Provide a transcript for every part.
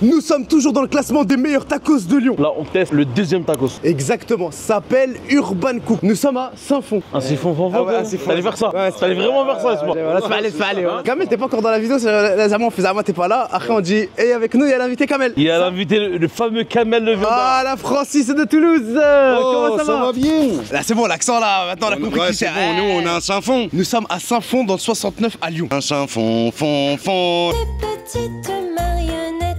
Nous sommes toujours dans le classement des meilleurs tacos de Lyon. Là, on teste le deuxième tacos. Exactement, ça s'appelle Urban Cook. Nous sommes à Saint-Fond. Un siphon, T'allais faire ça? Ouais, T'allais vraiment faire ça, voilà, c'est pas aller. Kamel, t'es pas encore dans la vidéo, on faisait moi, t'es pas là. Après, on dit, et avec nous, il y a l'invité Kamel. Il y a l'invité, le fameux Kamel le Viandard. Ah, la Francis de Toulouse. Comment ça va bien? Là, c'est bon, l'accent là, maintenant, on a compris qui c'est. Bon, nous, on est à Saint-Fond. Nous sommes à Saint-Fond dans le 69 à Lyon. Un Saint-Fond, fond. Petite marionnette.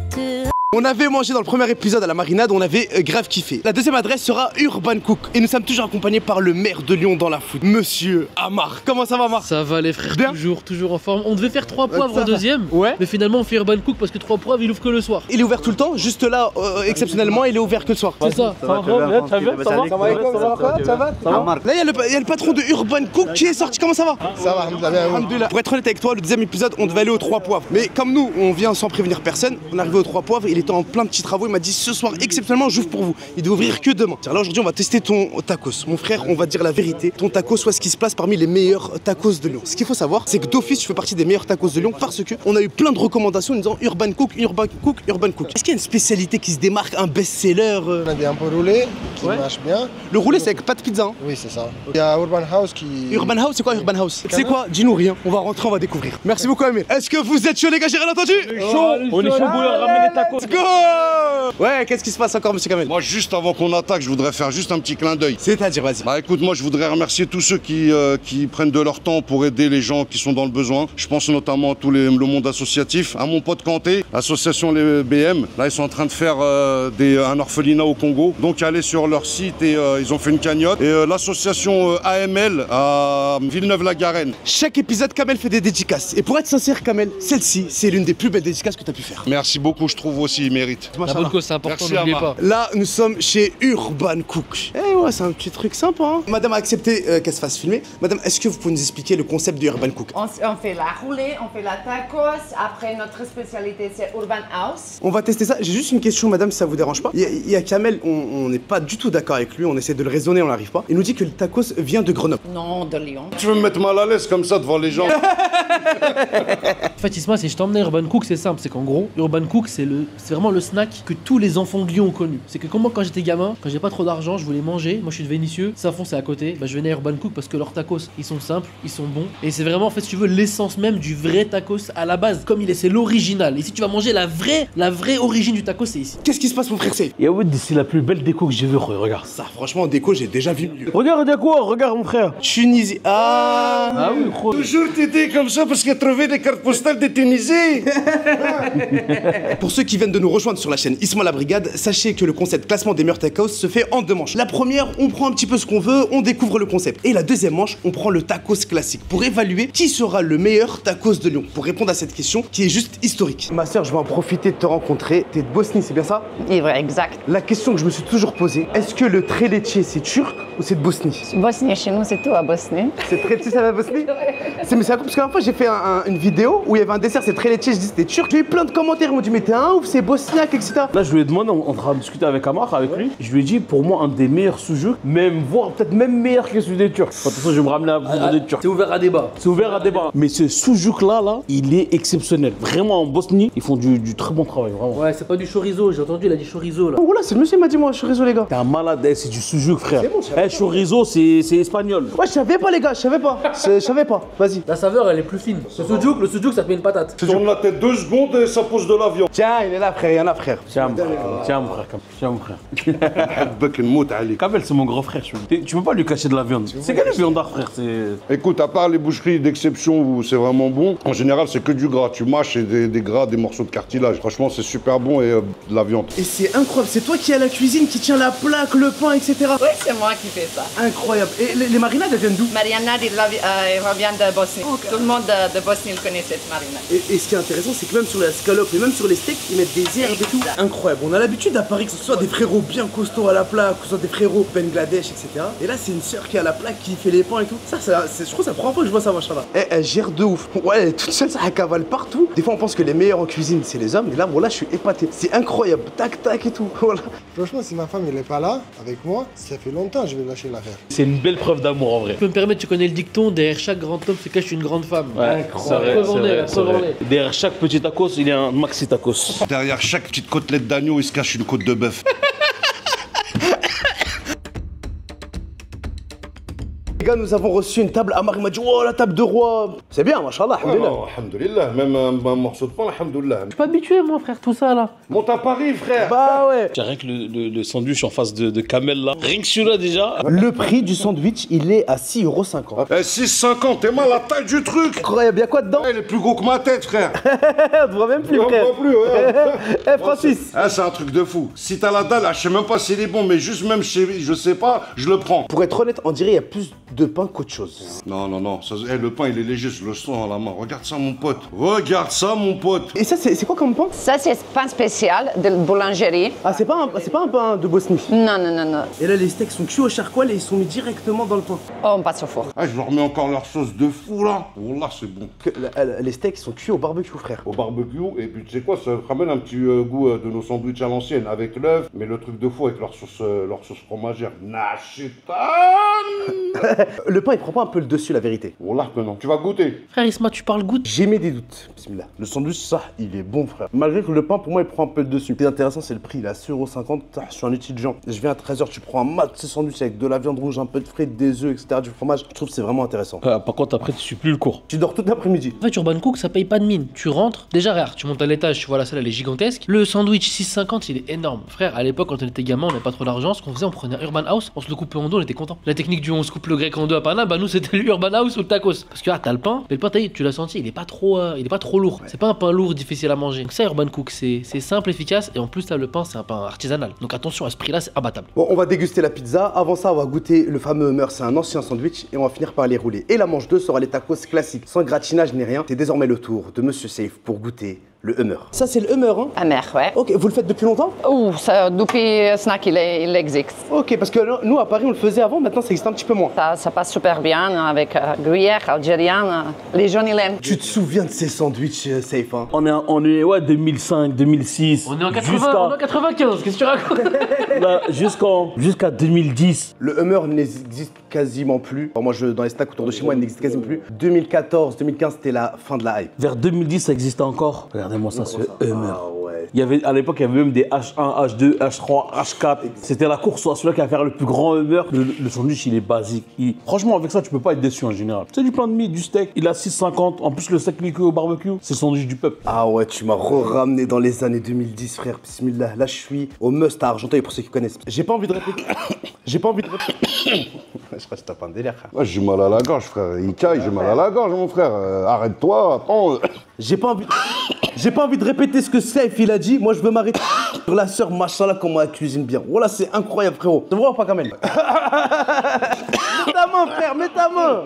On avait mangé dans le premier épisode à la marinade, on avait grave kiffé. La deuxième adresse sera Urban Cook. Et nous sommes toujours accompagnés par le maire de Lyon dans la foot, Monsieur Amar. Comment ça va, Amar? Ça va les frères, Bien. toujours en forme. On devait faire 3 poivres en deuxième, Ouais. mais finalement on fait Urban Cook parce que 3 poivres il ouvre que le soir. Il est ouvert tout le temps, juste là, exceptionnellement, il est ouvert que le soir. C'est ça. Ça va, ça va? Là, il y a le patron de Urban Cook qui est sorti. Comment ça va? Ça va, Alhamdoulilah. Pour être honnête avec toi, le deuxième épisode, on devait aller aux 3 poivres. Mais comme nous, on vient sans prévenir personne, on est arrivé aux 3 poivres, il était en plein de petits travaux. Il m'a dit ce soir, exceptionnellement, j'ouvre pour vous. Il doit ouvrir que demain. Là, aujourd'hui, on va tester ton tacos. Mon frère, on va dire la vérité. Ton tacos, soit ce qui se place parmi les meilleurs tacos de Lyon. Ce qu'il faut savoir, c'est que d'office, tu fais partie des meilleurs tacos de Lyon parce que on a eu plein de recommandations en disant Urban Cook. Est-ce qu'il y a une spécialité qui se démarque, un best-seller On a des un peu roulés qui Ouais. marchent bien. Le roulé, c'est avec pas de pizza. Hein. Oui, c'est ça. Il y a Urban House qui. Urban House, c'est quoi Urban House? C'est quoi? Dis-nous rien. On va rentrer, on va découvrir. Merci beaucoup, Amir. Est-ce que vous êtes chaud, les gars? J'ai rien entendu? On est chaud pour leur ramener les tacos. Let's go! Ouais, qu'est-ce qui se passe encore, monsieur Kamel? Moi, juste avant qu'on attaque, je voudrais faire juste un petit clin d'œil. C'est-à-dire, vas-y. Bah écoute, moi je voudrais remercier tous ceux qui prennent de leur temps pour aider les gens qui sont dans le besoin. Je pense notamment à le monde associatif, à mon pote Kanté, l'association les BM. Là ils sont en train de faire un orphelinat au Congo. Donc allez sur leur site et ils ont fait une cagnotte. Et l'association AML à Villeneuve-la-Garenne. Chaque épisode, Kamel fait des dédicaces. Et pour être sincère, Kamel, celle-ci, c'est l'une des plus belles dédicaces que tu as pu faire. Merci beaucoup, je trouve aussi, il mérite. La bonne cause c'est important, Merci, n'oubliez Amar. pas. Là, nous sommes chez Urban Cook. Eh ouais, c'est un petit truc sympa. Hein. Madame a accepté qu'elle se fasse filmer. Madame, est-ce que vous pouvez nous expliquer le concept de Urban Cook? On fait la roulée, on fait la tacos. Après, notre spécialité, c'est Urban House. On va tester ça. J'ai juste une question, madame, si ça vous dérange pas. Il y a Kamel, on n'est pas du tout d'accord avec lui. On essaie de le raisonner, on n'arrive pas. Il nous dit que le tacos vient de Grenoble. Non, de Lyon. Tu veux me mettre mal à l'aise comme ça devant les gens? En fait Isma, si je t'emmène à Urban Cook c'est simple, c'est qu'en gros Urban Cook c'est vraiment le snack que tous les enfants de Lyon ont connu. C'est que comme moi quand j'étais gamin, quand j'ai pas trop d'argent, je voulais manger, moi je suis de Vénissieux, Saint-Fond c'est à côté, bah je venais à Urban Cook parce que leurs tacos ils sont simples, ils sont bons et c'est vraiment en fait si tu veux l'essence même du vrai tacos à la base, comme c'est l'original. Et si tu vas manger la vraie origine du tacos c'est ici. Qu'est-ce qui se passe, mon frère? C'est Et ouais, c'est la plus belle déco que j'ai vue, regarde. ça, franchement, en déco, j'ai déjà vu mieux. Regarde à quoi? Regarde mon frère. Tunisie. Ah Oui, gros. Toujours t'aider comme ça parce qu'il a trouvé des cartes postales de Tunisie. Pour ceux qui viennent de nous rejoindre sur la chaîne Isma la Brigade, sachez que le concept classement des meilleurs tacos se fait en 2 manches. La première, on prend un petit peu ce qu'on veut, on découvre le concept. Et la deuxième manche, on prend le tacos classique pour évaluer qui sera le meilleur tacos de Lyon. Pour répondre à cette question qui est juste historique. Ma soeur, je vais en profiter de te rencontrer. T'es de Bosnie, c'est bien ça? C'est vrai, exact. La question que je me suis toujours posée, est-ce que le trelletché c'est turc ou c'est de Bosnie? Bosnie, chez nous, c'est tout à Bosnie. C'est trelletché, ça va Bosnie? Mais c'est parce que la fois j'ai fait une vidéo où il y avait un dessert, c'est trelletché, je dis c'était turc. J'ai eu plein de commentaires, ils m'ont dit mais t'es un ouf, c'est bosniaque, etc. Là, je lui ai demandé, on est en train de discuter avec Amar, avec lui. Je lui ai dit, pour moi, un des meilleurs sous-jeux, même, voire peut-être même meilleur que celui des Turcs. De toute façon, je vais me ramener à vous des Turcs. C'est ouvert à débat. C'est ouvert à débat. Mais ce sous-jus-là, il est exceptionnel. Vraiment, en Bosnie, ils font du très bon travail, vraiment. Ouais, c'est pas du chorizo, j'ai entendu, il a dit chorizo là. Oh là, c'est le monsieur qui m'a dit moi, je suis réseau les gars. T'es un malade, c'est du sous-jus, frère. C'est bon, je savais chorizo, c'est espagnol. Ouais, je savais pas les gars, je savais pas. Je savais pas, vas-y. La saveur elle est plus fine. Le sujuk ça te met une patate. Tourne la tête 2 secondes et ça pose de l'avion. Tiens, il est là frère, il y en a frère. Tiens, mon frère. Tiens, mon frère. Bec الموت عليك. Kamel, c'est mon grand frère. Tu peux pas lui cacher de la viande. C'est quel viandard, frère? Écoute, à part les boucheries d'exception où c'est vraiment bon, en général c'est que du gras. Tu mâches et des gras, des morceaux de cartilage. Franchement, c'est super bon et de la viande. Et c'est incroyable, c'est toi qui as la cuisine, qui tient la plaque, le pain, etc. Oui, c'est moi qui fais ça. Incroyable. Et les marinades, elles viennent d'où? Mariana, il revient de Bosnie. Tout le monde de Bosnie le connaît, cette marinade. Et ce qui est intéressant, c'est que même sur la scalope et même sur les steaks, ils mettent des herbes et tout. Incroyable. On a l'habitude à Paris que ce soit des frérots bien costauds à la plaque, que ce soit des frérots Bangladesh, etc. Et là, c'est une sœur qui a la plaque, qui fait les pains et tout. Ça, je trouve que c'est la première fois que je vois ça, machallah. Elle gère de ouf. Ouais, elle est toute seule, ça cavale partout. Des fois, on pense que les meilleurs en cuisine, c'est les hommes. Et là, voilà, je suis épaté. C'est incroyable. Tac, tac et tout. Voilà. Franchement, si ma femme elle est pas là avec moi, ça fait longtemps que je vais lâcher l'affaire. C'est une belle preuve d'amour en vrai. Tu peux me permettre, tu connais le dicton, derrière chaque grand homme se cache une grande femme. Ouais, Ouais, c'est vrai, Preuve en c'est est, vrai, la c'est preuve en vrai. Derrière chaque petit tacos, il y a un maxi tacos. Derrière chaque petite côtelette d'agneau, il se cache une côte de bœuf. Les gars, nous avons reçu une table. Amar m'a dit, oh la table de roi. C'est bien, machallah, alhamdoulilah. Alhamdoulilah, même un morceau de pain, alhamdoulilah. Je suis pas habitué, moi, frère, tout ça là. Monte à Paris, frère. Bah ouais. Tiens, rien que le sandwich en face de Kamel là. Rien que celui-là déjà. Le prix du sandwich, il est à 6,50 €. Eh, 6,50, t'es mal la taille du truc. Incroyable, y'a quoi dedans? Eh, il est plus gros que ma tête, frère. On te voit même plus, On frère. voit plus, ouais. Eh, Francis. Ah, c'est un truc de fou. Si t'as la dalle, je sais même pas s'il est bon, mais juste même, je sais pas, je le prends. Pour être honnête, on dirait qu'il y a plus de pain qu'autre chose. Non, le pain, il est léger, je le sens à la main. Regarde ça, mon pote. Regarde ça, mon pote. Et ça, c'est quoi comme pain? Ça, c'est pain spécial de boulangerie. Ah, c'est pas un pain de Bosnie. Non, non, non, non. Et là, les steaks sont cuits au charcoal et ils sont mis directement dans le pain. Oh, on passe au four. Ah, je leur mets encore leur sauce de fou, là. Wallah, c'est bon. Les steaks sont cuits au barbecue, frère. Au barbecue, et puis tu sais quoi, ça ramène un petit goût de nos sandwichs à l'ancienne, avec l'œuf, mais le truc de fou avec leur sauce fromagère. Nachitan. Le pain, il prend pas un peu le dessus, la vérité. Wallah que non. Tu vas goûter. Frère Isma, tu parles goutte. J'ai mis des doutes. Bismillah. Le sandwich, ça, il est bon, frère. Malgré que le pain, pour moi, il prend un peu le dessus. Ce qui est intéressant, c'est le prix. Il est à 6,50 €. Je suis un étudiant. Je viens à 13 h, tu prends un mat de sandwich avec de la viande rouge, un peu de frites, des œufs, etc., du fromage. Je trouve que c'est vraiment intéressant. Par contre, après, tu suis plus le cours. Tu dors toute l'après-midi. En fait, Urban Cook, ça paye pas de mine. Tu rentres, déjà rare, tu montes à l'étage, tu vois la salle, elle est gigantesque. Le sandwich 6,50, il est énorme. Frère, à l'époque, quand on était gamin, on n'avait pas trop d'argent. Ce qu'on faisait, on prenait un Urban House, on se le coupait en deux, on était content. La technique du on se coupe le grec en deux à Panama, bah nous, c'était le Urban House ou le tacos. Parce que t'as le pain, mais le pain, tu l'as senti, il est pas trop lourd. C'est pas un pain lourd, difficile à manger. Donc ça, Urban Cook, c'est simple, efficace, et en plus, là, le pain, c'est un pain artisanal. Donc attention, à ce prix-là, c'est abattable. Bon, on va déguster la pizza. Avant ça, on va goûter le fameux Hummer. C'est un ancien sandwich et on va finir par les rouler. Et la manche 2 sera les tacos classiques, sans gratinage ni rien. C'est désormais le tour de Monsieur Safe pour goûter le Hummer. Ça, c'est le Hummer, hein? Amer, ouais. Ok, vous le faites depuis longtemps? Ouh, ça, depuis snack, il existe. Ok, parce que nous, à Paris, on le faisait avant, maintenant, ça existe un petit peu moins. Ça passe super bien avec gruyère algérienne. Les jeunes, ils aiment. Tu te souviens de ces sandwichs, Safe, hein? On est ouais, 2005, 2006. On est en 95, qu'est-ce que tu racontes? Là, jusqu'à 2010. Le Hummer n'existe quasiment plus. Enfin, moi, dans les snacks autour de chez moi, il n'existe quasiment plus. 2014, 2015, c'était la fin de la hype. Vers 2010, ça existait encore. Regardez-moi ça, ce Hummer. Ah ouais. À l'époque, il y avait même des H1, H2, H3, H4. C'était la course à celui qui va faire le plus grand Hummer. Le sandwich, il est basique. Franchement, avec ça, tu peux pas être déçu en général. C'est du pain de mie, du steak. Il a 6,50. En plus, le steak cuit au barbecue, c'est le sandwich du peuple. Ah ouais, tu m'as ramené dans les années 2010, frère. Bismillah. Là, je suis au Must à Argenteuil pour ceux qui connaissent. J'ai pas envie de répéter. Je crois que je tape un délire, frère. Ouais, j'ai mal à la gorge, frère. Il caille, j'ai mal à la gorge, mon frère. Arrête-toi, attends. J'ai pas envie de répéter ce que Safe il a dit. Moi, je veux m'arrêter sur la sœur, machallah, comment elle cuisine bien. Voilà, c'est incroyable, frérot. Tu vois ou pas, Kamel? Mets ta main, frère, mets ta main.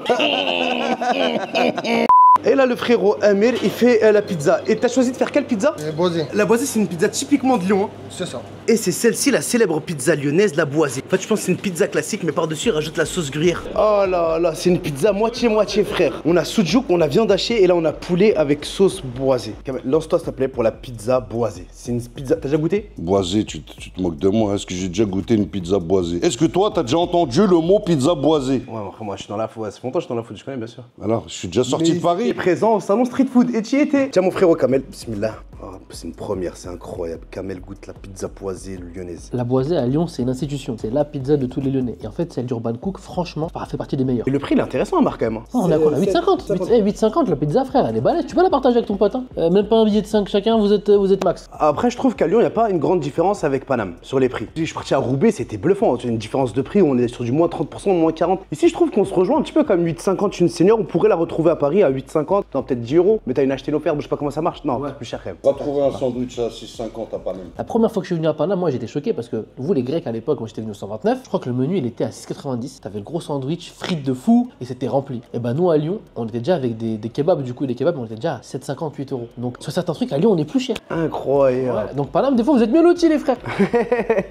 Et là, le frérot Amir, il fait la pizza. Et t'as choisi de faire quelle pizza? Boisé. La Boisée, c'est une pizza typiquement de Lyon. Hein. C'est ça. Et c'est celle-ci, la célèbre pizza lyonnaise, la Boisée. En fait, je pense que c'est une pizza classique, mais par-dessus, il rajoute la sauce gruyère. Oh là là, c'est une pizza moitié-moitié, frère. On a soujouk, on a viande hachée, et là, on a poulet avec sauce Boisée. Lance-toi, s'il te plaît, pour la pizza Boisée. C'est une pizza... T'as déjà goûté? Boisé, tu te moques de moi. Est-ce que j'ai déjà goûté une pizza boisée? Est-ce que toi, t'as déjà entendu le mot pizza boisée? Ouais, moi, je suis dans la food. C'est longtemps que je suis dans la food, je connais, bien sûr. Alors, je suis déjà sorti de Paris. Tu es présent au salon street food, et tu y étais. Tiens, mon frérot Kamel, bismillah. Oh, c'est une première, c'est incroyable. Kamel goûte la pizza Boisée lyonnaise. La Boisée à Lyon, c'est une institution. C'est la pizza de tous les Lyonnais. Et en fait, celle d'Urban Cook, franchement, fait partie des meilleures. Et le prix, il est intéressant à marquer, quand même. Oh, on a quoi? 8,50. 8,50 la pizza, frère, elle est balèze. Tu peux la partager avec ton pote, hein. Même pas un billet de 5 chacun, vous êtes max. Après, je trouve qu'à Lyon, il n'y a pas une grande différence avec Paname sur les prix. Je suis parti à Roubaix, c'était bluffant. C'est une différence de prix où on est sur du moins 30%, moins 40%. Ici, je trouve qu'on se rejoint un petit peu comme 8,50 une senior. On pourrait la retrouver à Paris à 8,50, non, peut-être 10 €. Mais t'as une achetée offerte, je sais pas comment ça marche. Non, c'est plus cher quand même. On va trouver un sandwich à 6,50 à Paname. La première fois que je suis venu à Paname, moi j'étais choqué parce que vous, les Grecs à l'époque, moi j'étais venu au 129, je crois que le menu il était à 6,90. T'avais le gros sandwich, frites de fou et c'était rempli. Et ben nous à Lyon, on était déjà avec des kebabs, du coup, des kebabs, on était déjà à 7,50, 8 €. Donc sur certains trucs à Lyon, on est plus cher. Incroyable. Ouais, donc Paname, des fois, vous êtes mieux lotis, les frères.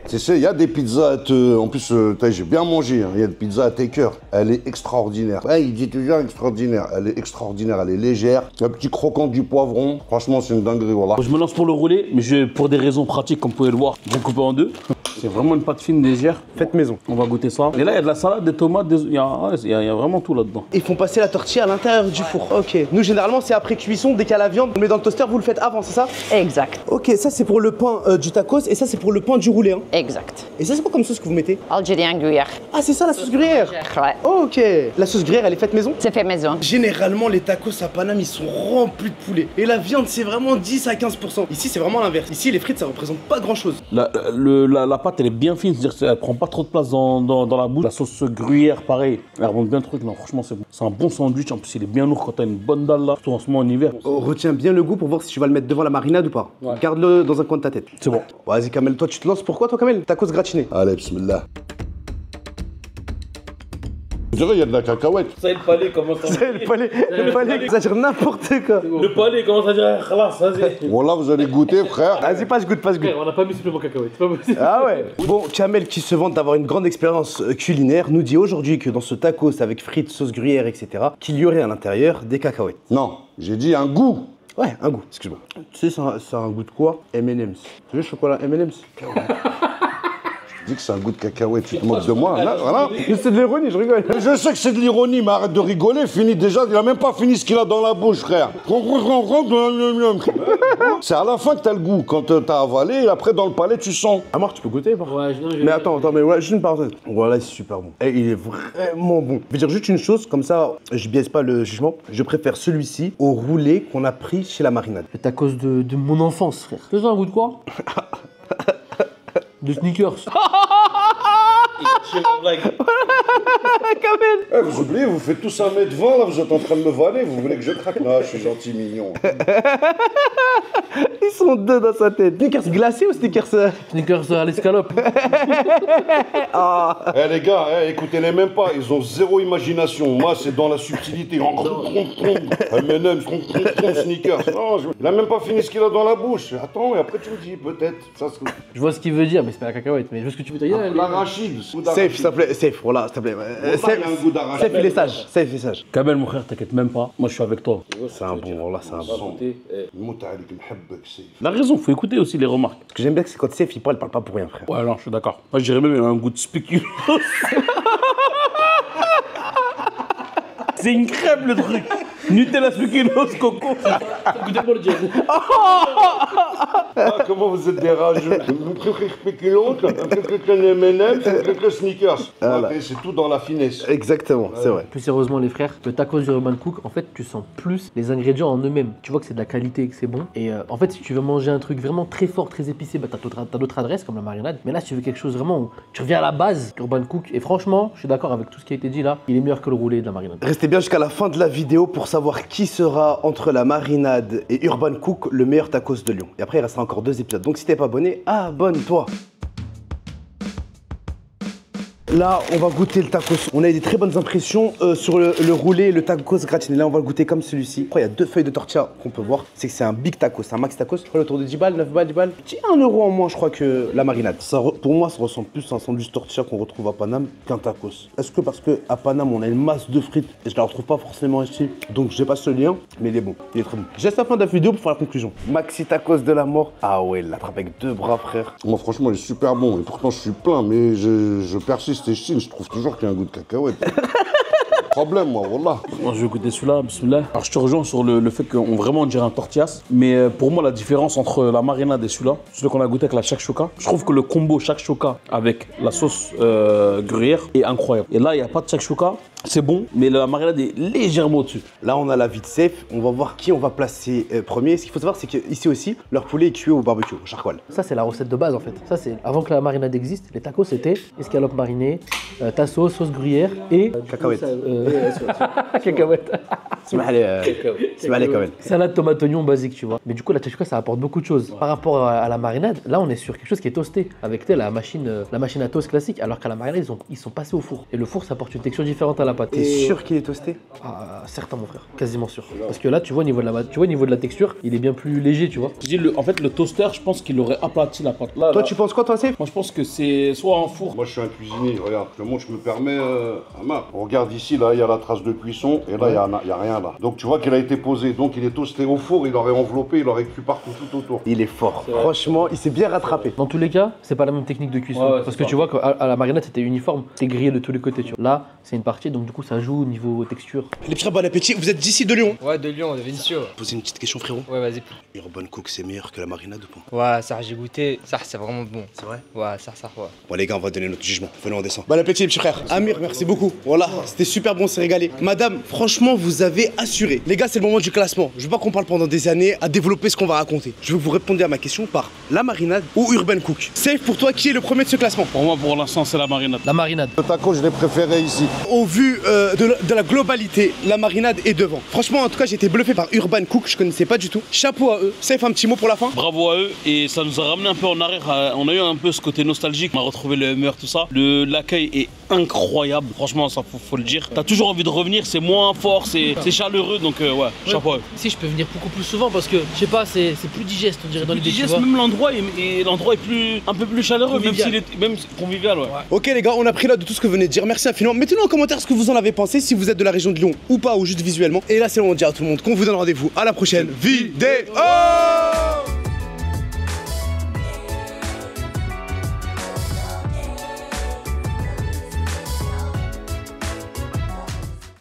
Tu sais, il y a des pizzas, en plus, j'ai bien mangé, hein. Il y a des pizzas à Taker. Elle est extraordinaire. Ouais, il dit toujours extraordinaire. Elle est extraordinaire, elle est légère. Un petit croquant du poivron. Franchement, c'est une dinguerie, voilà. Je me lance pour le rouler, mais pour des raisons pratiques, comme vous pouvez le voir, je vais le couper en deux. C'est vraiment une pâte fine légère. Faites maison. On va goûter ça. Et là, il y a de la salade, des tomates, il y a vraiment tout là-dedans. Ils font passer la tortilla à l'intérieur du four. Ok. Nous, généralement, c'est après cuisson, dès qu'il y a la viande, on le met dans le toaster, vous le faites avant, c'est ça? Exact, Ok, ça c'est pour le pain du tacos et ça c'est pour le pain du roulé. Hein. exact. Et ça c'est quoi comme sauce que vous mettez? Algérien gruyère. Ah, c'est ça la sauce gruyère? Ouais. Ok. La sauce gruyère, elle est faite maison? C'est fait maison. Généralement, les tacos à Paname, ils sont remplis de poulet. Et la viande, c'est vraiment 10 à 15%. Ici, c'est vraiment l'inverse. Ici, les frites, ça représente pas grand chose. La pâte, elle est bien fine, c'est-à-dire qu'elle prend pas trop de place dans la bouche. La sauce gruyère, pareil, elle remonte bien le truc. Non, franchement, c'est bon. C'est un bon sandwich. En plus, il est bien lourd quand t'as une bonne dalle là, surtout en ce moment en hiver. Oh, retiens bien le goût pour voir si tu vas le mettre devant la marinade ou pas. Ouais. Garde-le dans un coin de ta tête. C'est bon. Vas-y, Kamel, toi, tu te lances pourquoi, toi, Kamel? Tacos gratiné. Allez, bismillah. Je dirais, il y a de la cacahuète. Ça, le palais commence à C'est le palais, ça veut dire n'importe quoi. Le palais commence à dire, khalas, vas-y. Voilà, vous allez goûter, frère. Vas-y, pas je goûte. On n'a pas mis supplément cacahuète, c'est pas possible. Ah ouais. Bon, Kamel, qui se vante d'avoir une grande expérience culinaire, nous dit aujourd'hui que dans ce tacos avec frites, sauce gruyère, etc., qu'il y aurait à l'intérieur des cacahuètes. Non, j'ai dit un goût. Ouais, un goût, excuse-moi. Tu sais, ça a un goût de quoi? M&M's. Tu veux le chocolat M&M's? Je dis que c'est un goût de cacahuète, tu te moques de moi, là, voilà. C'est de l'ironie, je rigole. Je sais que c'est de l'ironie, mais arrête de rigoler, fini déjà, il a même pas fini ce qu'il a dans la bouche, frère. C'est à la fin que t'as le goût, quand t'as avalé, et après dans le palais tu sens. Ah, Marc, tu peux goûter, par Ouais, Mais attends, mais ouais, juste une parenthèse. Voilà, c'est super bon. Et il est vraiment bon. Je vais dire juste une chose, comme ça, je biaise pas le jugement. Je préfère celui-ci au roulé qu'on a pris chez la marinade. C'est à cause de mon enfance, frère. Tu sais un goût de quoi? De sneakers. Eh, vous oubliez, vous faites tous 1m20, là, vous êtes en train de me vanner, vous voulez que je craque? Non, je suis gentil, mignon. Ils sont deux dans sa tête. Sneakers glacés ou sneakers... Sneakers à l'escalope. Eh les gars, écoutez-les même pas, ils ont zéro imagination. Moi, c'est dans la subtilité. M&M's, sneakers. Non, il a même pas fini ce qu'il a dans la bouche. Attends, et après tu me dis, peut-être. Ça, Je vois ce qu'il veut dire, mais c'est pas la cacahuète. Mais je vois ce que tu veux dire. l'arachide. Safe, s'il te plaît, safe, voilà, s'il te plaît. il y a un goût d'arachide. Safe, il est sage, safe, il est sage. Kamel, mon frère, t'inquiète même pas. Moi, je suis avec toi. C'est un bon, voilà, c'est un bon. Il a raison, faut écouter aussi les remarques. Ce que j'aime bien, c'est quand Safe, il parle pas pour rien, frère. Ouais, non, je suis d'accord. Moi, je dirais même qu'il a un goût de spéculoos. C'est une crêpe, le truc. Nutella spéculoos, coco. Goûtez pour le jazz. Ah, comment vous êtes des rageux. Quelques spéculons, quelques M&M's, quelques sneakers. Voilà. Ok, c'est tout dans la finesse. Exactement, c'est vrai. Plus sérieusement, les frères, le tacos du Urban Cook, en fait, tu sens plus les ingrédients en eux-mêmes. Tu vois que c'est de la qualité et que c'est bon. Et en fait, si tu veux manger un truc vraiment très fort, très épicé, bah, t'as d'autres adresses comme la marinade. Mais là, si tu veux quelque chose vraiment où tu reviens à la base, Urban Cook. Et franchement, je suis d'accord avec tout ce qui a été dit là. Il est meilleur que le roulé de la marinade. Restez bien jusqu'à la fin de la vidéo pour savoir qui sera entre la marinade et Urban Cook le meilleur tacos de Lyon. Et après, il restera encore 2 épisodes. Donc si t'es pas abonné, abonne-toi. Là, on va goûter le tacos. On a eu des très bonnes impressions sur le roulé et le tacos gratiné. Là, on va le goûter comme celui-ci. Après, il y a 2 feuilles de tortilla qu'on peut voir. C'est que c'est un big tacos, un max tacos. Je crois autour de 10 balles, 9 balles, 10 balles. Petit 1 euro en moins, je crois, que la marinade. Pour moi, ça ressemble plus à un sandwich tortilla qu'on retrouve à Paname qu'un tacos. Est-ce que parce qu'à Paname, on a une masse de frites et je la retrouve pas forcément ici, donc j'ai pas ce lien, mais il est bon, il est très bon. Juste la fin de la vidéo pour faire la conclusion. Maxi tacos de la mort. Ah ouais, il l'attrape avec 2 bras, frère. Moi, franchement, il est super bon. Et pourtant, je suis plein, mais je persiste et je signe. Je trouve toujours qu'il y a un goût de cacahuète. Problème, moi, wallah. Moi, je vais goûter celui-là, bismillah. Alors, je te rejoins sur le fait qu'on vraiment dirait un tortillas. Mais pour moi, la différence entre la marinade et celui-là, celui qu'on a goûté avec la shakshuka, je trouve que le combo shakshuka avec la sauce gruyère est incroyable. Et là, il n'y a pas de shakshuka. C'est bon, mais la marinade est légèrement au-dessus. Là, on a la vie de Safe. On va voir qui on va placer premier. Ce qu'il faut savoir, c'est qu'ici aussi, leur poulet est cuit au barbecue, au charcoal. Ça, c'est la recette de base en fait. Ça, c'est avant que la marinade existe. Les tacos, c'était escalope marinée, ta sauce gruyère et. Cacahuète. Cacahuète. C'est mal quand même. Salade tomate oignon basique, tu vois. Mais du coup, la shakshuka, ça apporte beaucoup de choses. Par rapport à la marinade, là, on est sur quelque chose qui est toasté avec la machine à toast classique. Alors qu'à la marinade, ils sont passés au four. Et le four, ça apporte une texture différente à la pâte. T'es sûr qu'il est toasté? Ah, certain mon frère, quasiment sûr. Parce que là, tu vois, au niveau de la texture, il est bien plus léger, tu vois. Je dis, en fait, le toaster, je pense qu'il aurait aplati la pâte. Là, Toi, tu penses quoi, toi, Safe? Moi, je pense que c'est soit un four. Moi, je suis un cuisinier, regarde. Je me permets, Amar. Regarde ici, là, il y a la trace de cuisson, et là, il n'y a rien là. Donc, tu vois qu'il a été posé. Donc, il est toasté au four, il aurait enveloppé, il aurait cuit partout, tout autour. Il est fort. Franchement, il s'est bien rattrapé. Dans tous les cas, c'est pas la même technique de cuisson. Ouais, parce que tu vois qu'à la marinade, c'était uniforme. C'était grillé de tous les côtés, tu vois. Là, c'est une partie, donc du coup, ça joue au niveau texture. Les petits, bon appétit. Vous êtes d'ici de Lyon? Ouais, de Lyon, de Vénissieux. Poser une petite question, frérot. Ouais, vas-y. Urban Cook, c'est meilleur que la marinade ou pas? Ouais, ça, j'ai goûté. Ça, c'est vraiment bon. C'est vrai? Ouais, ça, ouais. Bon, les gars, on va donner notre jugement. Venez, on descend. Bon appétit, les petits frères. Amir, merci beaucoup. Voilà, c'était super bon, c'est régalé. Madame, franchement, vous avez assuré. Les gars, c'est le moment du classement. Je veux pas qu'on parle pendant des années à développer ce qu'on va raconter. Je veux que vous répondiez à ma question par la marinade ou Urban Cook. Safe, pour toi, qui est le premier de ce classement? Pour moi, pour l'instant, c'est la marinade. La marinade. Le taco, je l'ai préféré ici. Au vu de la globalité, la marinade est devant. Franchement, en tout cas, j'ai été bluffé par Urban Cook, je connaissais pas du tout. Chapeau à eux. Safe, un petit mot pour la fin? Bravo à eux, et ça nous a ramené un peu en arrière. On a eu un peu ce côté nostalgique, on a retrouvé le humeur, tout ça. L'accueil est incroyable, franchement, ça faut le dire. T'as toujours envie de revenir, c'est moins fort, c'est chaleureux, donc ouais, chapeau à eux. Si je peux venir beaucoup plus souvent parce que, je sais pas, c'est plus digeste, on dirait dans l'idée, tu vois. Même l'endroit est un peu plus chaleureux, même convivial, ouais. Ok les gars, on a pris là de tout ce que vous venez de dire. Merci infiniment. Mettez-nous en commentaire ce que vous en avez pensé, si vous êtes de la région de Lyon ou pas, ou juste visuellement. Et là, c'est le moment de dire à tout le monde qu'on vous donne rendez-vous à la prochaine vidéo.